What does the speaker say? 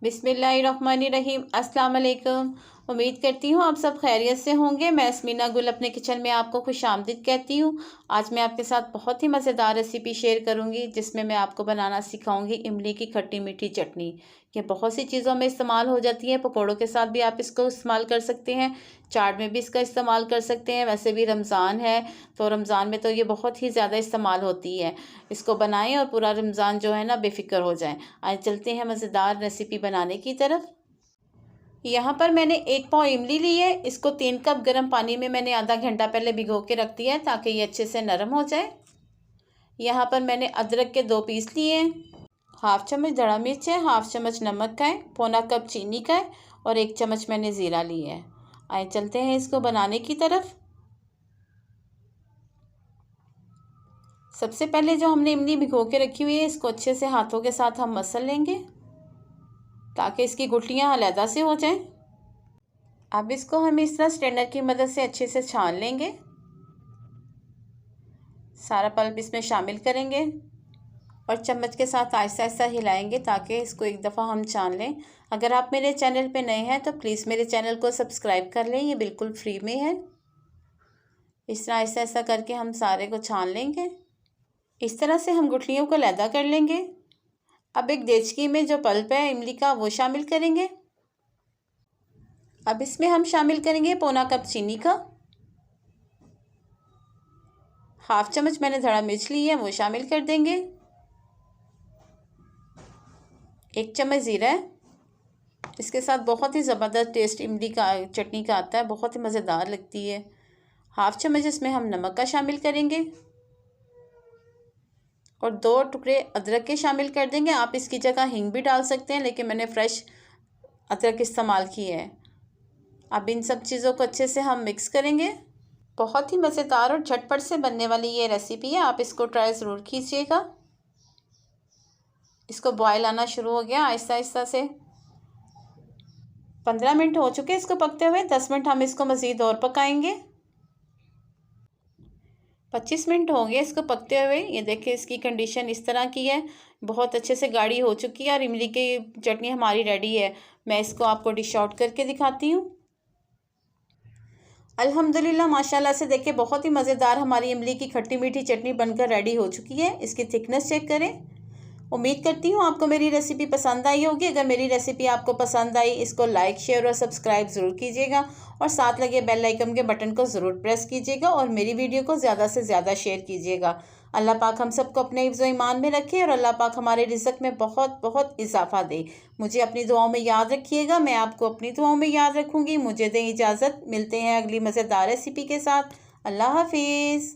बिस्मिल्लाहिर्रहमानिर्रहीम। अस्सलाम वालेकुम। उम्मीद करती हूँ आप सब खैरियत से होंगे। मैं अस्मीना गुल अपने किचन में आपको खुशामदीद कहती हूँ। आज मैं आपके साथ बहुत ही मज़ेदार रेसिपी शेयर करूँगी जिसमें मैं आपको बनाना सिखाऊंगी इमली की खट्टी मीठी चटनी। ये बहुत सी चीज़ों में इस्तेमाल हो जाती है। पकौड़ों के साथ भी आप इसको इस्तेमाल कर सकते हैं, चाट में भी इसका इस्तेमाल कर सकते हैं। वैसे भी रमज़ान है तो रमज़ान में तो ये बहुत ही ज़्यादा इस्तेमाल होती है। इसको बनाएं और पूरा रमज़ान जो है ना बेफिक्र हो जाए। आज चलते हैं मज़ेदार रेसिपी बनाने की तरफ। यहाँ पर मैंने 1 पाव इमली ली है। इसको 3 कप गर्म पानी में मैंने आधा घंटा पहले भिगो के रख दिया है ताकि ये अच्छे से नरम हो जाए। यहाँ पर मैंने अदरक के 2 पीस लिए हैं, 1/2 चम्मच धड़ा मिर्च है, 1/2 चम्मच नमक का है, पौना कप चीनी का है और 1 चम्मच मैंने ज़ीरा लिया है। आइए चलते हैं इसको बनाने की तरफ। सबसे पहले जो हमने इमली भिगो के रखी हुई है इसको अच्छे से हाथों के साथ हम मसल लेंगे ताकि इसकी गुठलियाँ अलहदा से हो जाएं। अब इसको हम इस तरह स्ट्रेनर की मदद से अच्छे से छान लेंगे। सारा पल्प इसमें शामिल करेंगे और चम्मच के साथ आहिस्ता आहिस्ता हिलाएंगे ताकि इसको एक दफ़ा हम छान लें। अगर आप मेरे चैनल पे नए हैं तो प्लीज़ मेरे चैनल को सब्सक्राइब कर लें, ये बिल्कुल फ्री में है। इस तरह आहिस्ता आहिस्ता करके हम सारे को छान लेंगे। इस तरह से हम गुठलियों को अलहदा कर लेंगे। अब एक देचकी में जो पल्प है इमली का वो शामिल करेंगे। अब इसमें हम शामिल करेंगे पौना कप चीनी का, 1/2 चम्मच मैंने धड़ा मिर्च ली है वो शामिल कर देंगे, 1 चम्मच ज़ीरा है। इसके साथ बहुत ही ज़बरदस्त टेस्ट इमली का चटनी का आता है, बहुत ही मज़ेदार लगती है। 1/2 चम्मच इसमें हम नमक का शामिल करेंगे और 2 टुकड़े अदरक के शामिल कर देंगे। आप इसकी जगह हींग भी डाल सकते हैं लेकिन मैंने फ्रेश अदरक इस्तेमाल की है। अब इन सब चीज़ों को अच्छे से हम मिक्स करेंगे। बहुत ही मज़ेदार और झटपट से बनने वाली ये रेसिपी है, आप इसको ट्राई ज़रूर कीजिएगा। इसको बॉयल आना शुरू हो गया आहिस्ता आहिस्ता से। 15 मिनट हो चुके इसको पकते हुए। 10 मिनट हम इसको मज़ीद और पकाएंगे। 25 मिनट हो गए इसको पकते हुए। ये देखिए इसकी कंडीशन इस तरह की है, बहुत अच्छे से गाढ़ी हो चुकी है और इमली की चटनी हमारी रेडी है। मैं इसको आपको डिश आउट करके दिखाती हूँ। अल्हम्दुलिल्लाह माशाल्लाह से देखिए बहुत ही मज़ेदार हमारी इमली की खट्टी मीठी चटनी बनकर रेडी हो चुकी है। इसकी थिकनेस चेक करें। उम्मीद करती हूँ आपको मेरी रेसिपी पसंद आई होगी। अगर मेरी रेसिपी आपको पसंद आई इसको लाइक शेयर और सब्सक्राइब ज़रूर कीजिएगा और साथ लगे बेल आइकन के बटन को ज़रूर प्रेस कीजिएगा और मेरी वीडियो को ज़्यादा से ज़्यादा शेयर कीजिएगा। अल्लाह पाक हम सबको अपने हिफ्ज़ व ईमान में रखे और अल्लाह पाक हमारे रिज़्क़ में बहुत बहुत इजाफ़ा दे। मुझे अपनी दुआओं में याद रखिएगा, मैं आपको अपनी दुआओं में याद रखूँगी। मुझे दें इजाज़त, मिलते हैं अगली मज़ेदार रेसिपी के साथ। अल्लाह हाफिज़।